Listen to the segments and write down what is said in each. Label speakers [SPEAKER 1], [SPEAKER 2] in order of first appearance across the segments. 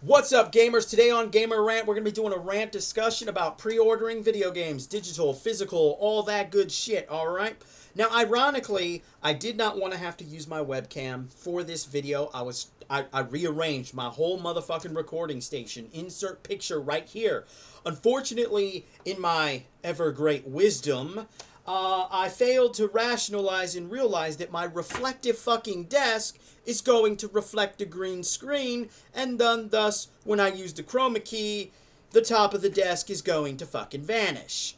[SPEAKER 1] What's up, gamers? Today on Gamer Rant, we're going to be doing a rant discussion about pre-ordering video games, digital, physical, all that good shit, alright? Now, ironically, I did not want to have to use my webcam for this video. I rearranged my whole motherfucking recording station. Insert picture right here. Unfortunately, in my ever great wisdom, I failed to rationalize and realize that my reflective fucking desk is going to reflect a green screen, and then thus, when I use the chroma key, the top of the desk is going to fucking vanish.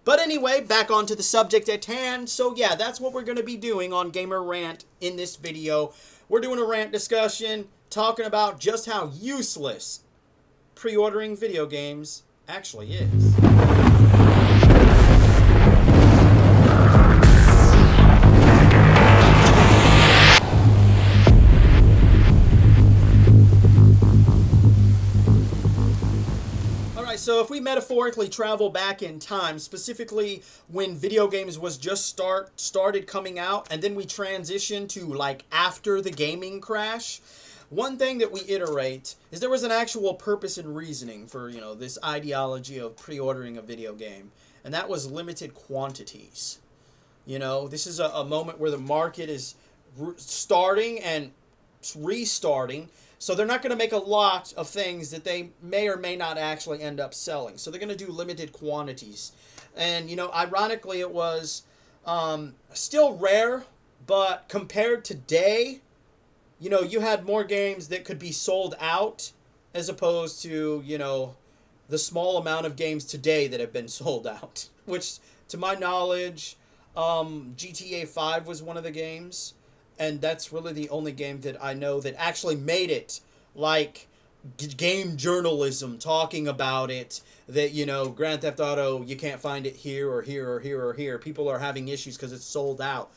[SPEAKER 1] But anyway, back onto the subject at hand. So yeah, that's what we're going to be doing on Gamer Rant in this video. We're doing a rant discussion, talking about just how useless pre-ordering video games actually is. So if we metaphorically travel back in time, specifically when video games was just started coming out, and then we transition to like after the gaming crash, one thing that we iterate is there was an actual purpose and reasoning for, this ideology of pre-ordering a video game, and that was limited quantities. This is a moment where the market is starting and restarting. So they're not going to make a lot of things that they may or may not actually end up selling. So they're going to do limited quantities. And, ironically, it was still rare, but compared to today, you had more games that could be sold out as opposed to, the small amount of games today that have been sold out. Which, to my knowledge, GTA 5 was one of the games. And that's really the only game that I know that actually made it, like game journalism, talking about it, that, Grand Theft Auto, you can't find it here or here or here or here. People are having issues because it's sold out.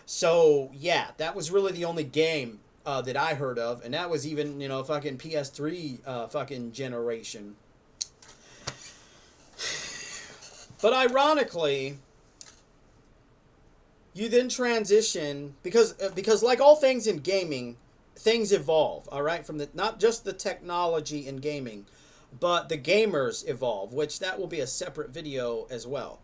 [SPEAKER 1] So, yeah, that was really the only game that I heard of. And that was even, fucking PS3 fucking generation. But ironically, you then transition because like all things in gaming, things evolve, all right, from not just the technology in gaming, but the gamers evolve, which that will be a separate video as well.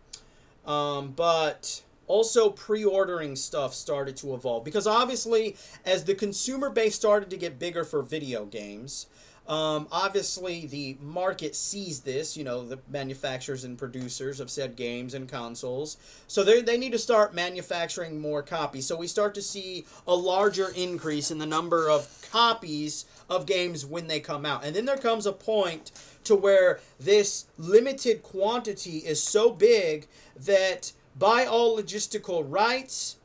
[SPEAKER 1] But also pre-ordering stuff started to evolve because obviously as the consumer base started to get bigger for video games, obviously the market sees this, the manufacturers and producers of said games and consoles. So they need to start manufacturing more copies. So we start to see a larger increase in the number of copies of games when they come out. And then there comes a point to where this limited quantity is so big that by all logistical rights,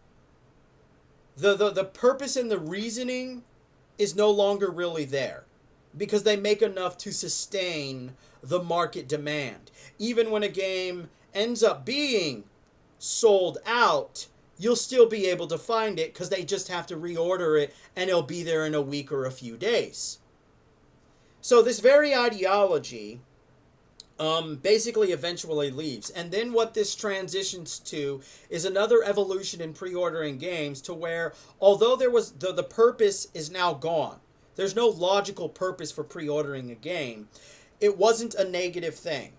[SPEAKER 1] the purpose and the reasoning is no longer really there, because they make enough to sustain the market demand. Even when a game ends up being sold out, you'll still be able to find it because they just have to reorder it and it'll be there in a week or a few days. So this very ideology basically eventually leaves. And then what this transitions to is another evolution in pre-ordering games to where, although there was the purpose is now gone, there's no logical purpose for pre-ordering a game, it wasn't a negative thing.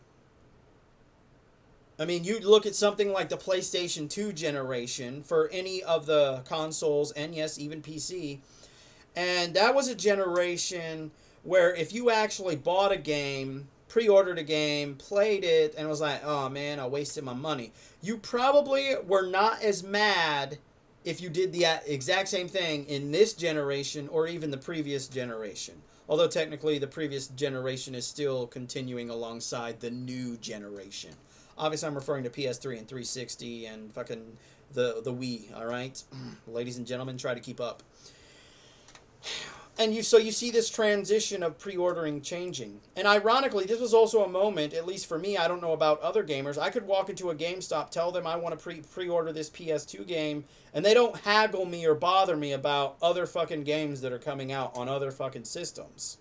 [SPEAKER 1] I mean, you look at something like the PlayStation 2 generation for any of the consoles, and yes, even PC, and that was a generation where if you actually bought a game, pre-ordered a game, played it, and was like, oh man, I wasted my money, you probably were not as mad if you did the exact same thing in this generation or even the previous generation. Although technically the previous generation is still continuing alongside the new generation. Obviously I'm referring to PS3 and 360 and fucking the Wii, alright? Ladies and gentlemen, try to keep up. And so you see this transition of pre-ordering changing. And ironically, this was also a moment, at least for me, I don't know about other gamers, I could walk into a GameStop, tell them I want to pre-order this PS2 game, and they don't haggle me or bother me about other fucking games that are coming out on other fucking systems.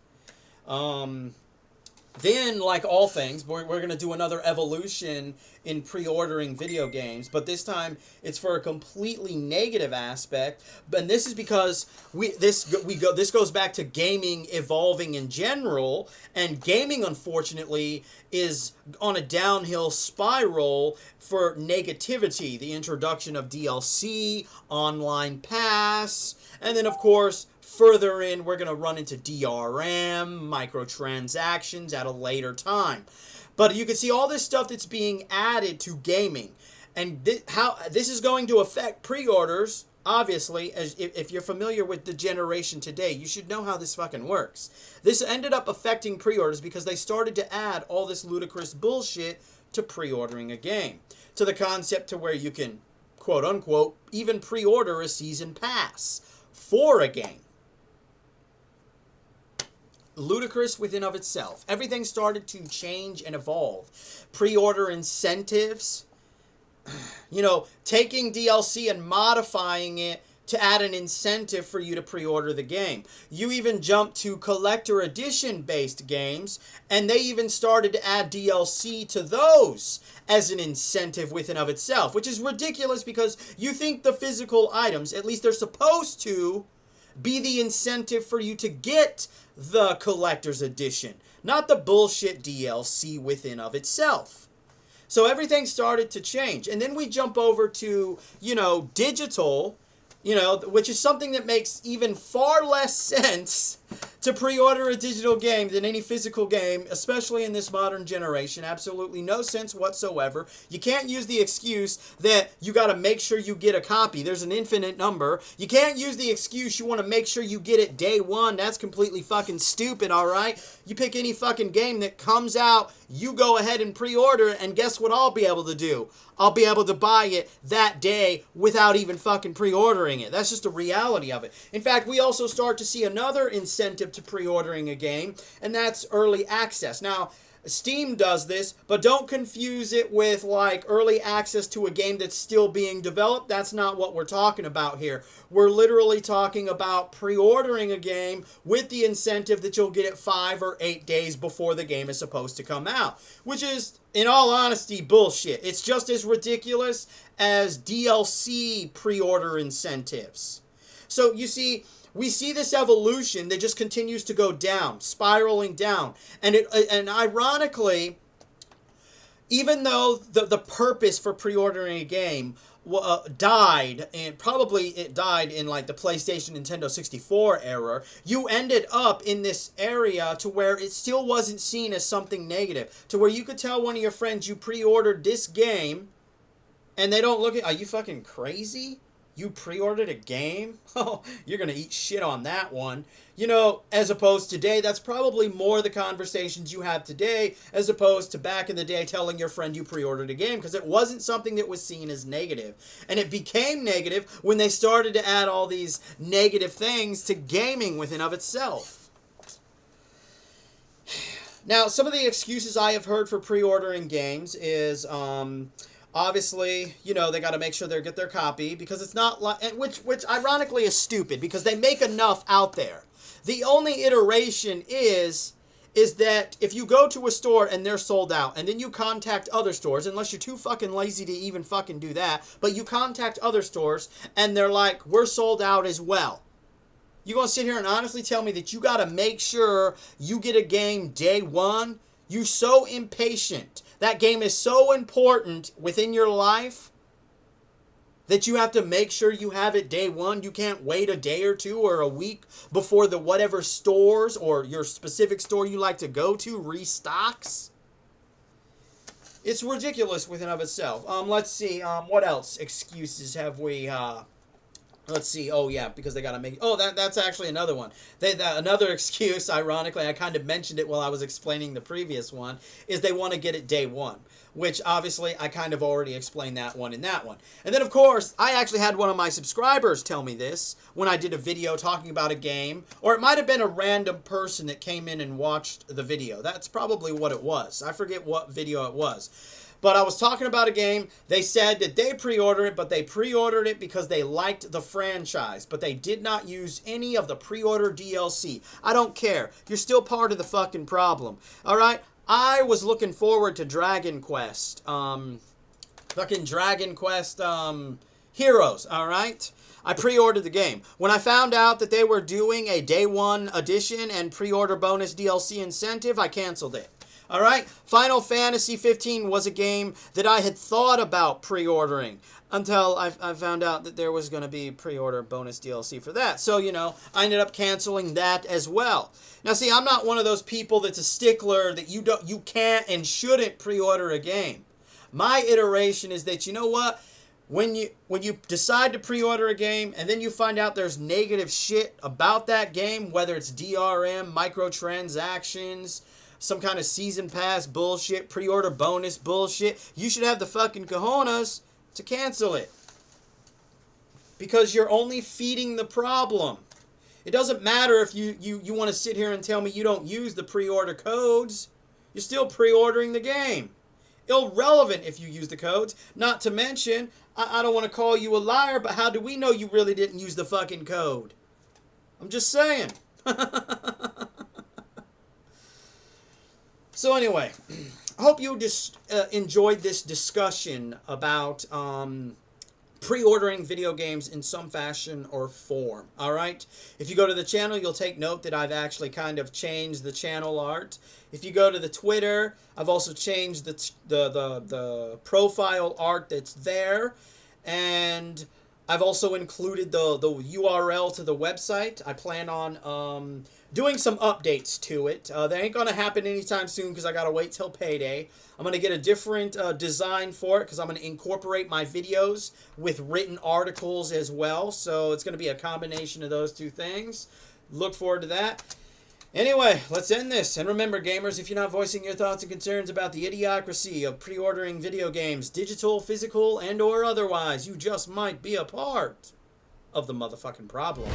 [SPEAKER 1] Then, like all things, we're going to do another evolution in pre-ordering video games, but this time it's for a completely negative aspect. And this is because this goes back to gaming evolving in general, and gaming, unfortunately, is on a downhill spiral for negativity. The introduction of DLC, online pass, and then, of course, further in, we're going to run into DRM, microtransactions at a later time. But you can see all this stuff that's being added to gaming. And how this is going to affect pre-orders, obviously, as if you're familiar with the generation today, you should know how this fucking works. This ended up affecting pre-orders because they started to add all this ludicrous bullshit to pre-ordering a game. To the concept to where you can, quote unquote, even pre-order a season pass for a game. Ludicrous within of itself. Everything started to change and evolve. Pre-order incentives, taking DLC and modifying it to add an incentive for you to pre-order the game. You even jumped to collector edition based games, and they even started to add DLC to those as an incentive within of itself, which is ridiculous because you think the physical items, at least they're supposed to, be the incentive for you to get the collector's edition, not the bullshit DLC within of itself. So everything started to change. And then we jump over to, digital, which is something that makes even far less sense to pre-order a digital game than any physical game, especially in this modern generation. Absolutely no sense whatsoever. You can't use the excuse that you got to make sure you get a copy. There's an infinite number. You can't use the excuse you want to make sure you get it day one. That's completely fucking stupid, all right? You pick any fucking game that comes out, you go ahead and pre-order it, and guess what I'll be able to do? I'll be able to buy it that day without even fucking pre-ordering it. That's just the reality of it. In fact, we also start to see another incentive to pre-ordering a game, and that's early access. Now, Steam does this, but don't confuse it with like early access to a game that's still being developed. That's not what we're talking about here. We're literally talking about pre-ordering a game with the incentive that you'll get it 5 or 8 days before the game is supposed to come out, which is, in all honesty, bullshit. It's just as ridiculous as DLC pre-order incentives. So you see, we see this evolution that just continues to go down, spiraling down. And ironically, even though the purpose for pre-ordering a game died, and probably it died in like the PlayStation, Nintendo 64 era, you ended up in this area to where it still wasn't seen as something negative, to where you could tell one of your friends you pre-ordered this game, and they don't look at, are you fucking crazy? You pre-ordered a game? Oh, you're going to eat shit on that one. As opposed to today, that's probably more the conversations you have today as opposed to back in the day telling your friend you pre-ordered a game, because it wasn't something that was seen as negative. And it became negative when they started to add all these negative things to gaming within of itself. Now, some of the excuses I have heard for pre-ordering games is, obviously, they got to make sure they get their copy because it's not like, which ironically is stupid because they make enough out there. The only iteration is that if you go to a store and they're sold out and then you contact other stores, unless you're too fucking lazy to even fucking do that, but you contact other stores and they're like, we're sold out as well. You gonna sit here and honestly tell me that you got to make sure you get a game day one? You so impatient. That game is so important within your life that you have to make sure you have it day one. You can't wait a day or two or a week before the whatever stores or your specific store you like to go to restocks. It's ridiculous within of itself. Let's see. What else excuses have we? Let's see. Oh, yeah, because they got to make... Oh, that's actually another one. Another excuse, ironically, I kind of mentioned it while I was explaining the previous one, is they want to get it day one, which obviously I kind of already explained that one in that one. And then, of course, I actually had one of my subscribers tell me this when I did a video talking about a game, or it might have been a random person that came in and watched the video. That's probably what it was. I forget what video it was. But I was talking about a game. They said that they pre-ordered it, but they pre-ordered it because they liked the franchise. But they did not use any of the pre-order DLC. I don't care. You're still part of the fucking problem. All right? I was looking forward to Dragon Quest. Fucking Dragon Quest Heroes, all right? I pre-ordered the game. When I found out that they were doing a day one edition and pre-order bonus DLC incentive, I canceled it. All right? Final Fantasy 15 was a game that I had thought about pre-ordering until I found out that there was going to be pre-order bonus DLC for that. So, you know, I ended up canceling that as well. Now, see, I'm not one of those people that's a stickler that you can't and shouldn't pre-order a game. My iteration is that, you know what? When you decide to pre-order a game and then you find out there's negative shit about that game, whether it's DRM, microtransactions, some kind of season pass bullshit, pre-order bonus bullshit, you should have the fucking cojones to cancel it. Because you're only feeding the problem. It doesn't matter if you want to sit here and tell me you don't use the pre-order codes. You're still pre-ordering the game. Irrelevant if you use the codes. Not to mention, I don't want to call you a liar, but how do we know you really didn't use the fucking code? I'm just saying. So anyway, I hope you just enjoyed this discussion about pre-ordering video games in some fashion or form. All right? If you go to the channel, you'll take note that I've actually kind of changed the channel art. If you go to the Twitter, I've also changed the profile art that's there. And I've also included the URL to the website. I plan on doing some updates to it. They ain't going to happen anytime soon because I got to wait till payday. I'm going to get a different design for it because I'm going to incorporate my videos with written articles as well. So it's going to be a combination of those two things. Look forward to that. Anyway, let's end this. And remember, gamers, if you're not voicing your thoughts and concerns about the idiocracy of pre-ordering video games, digital, physical, and or otherwise, you just might be a part of the motherfucking problem.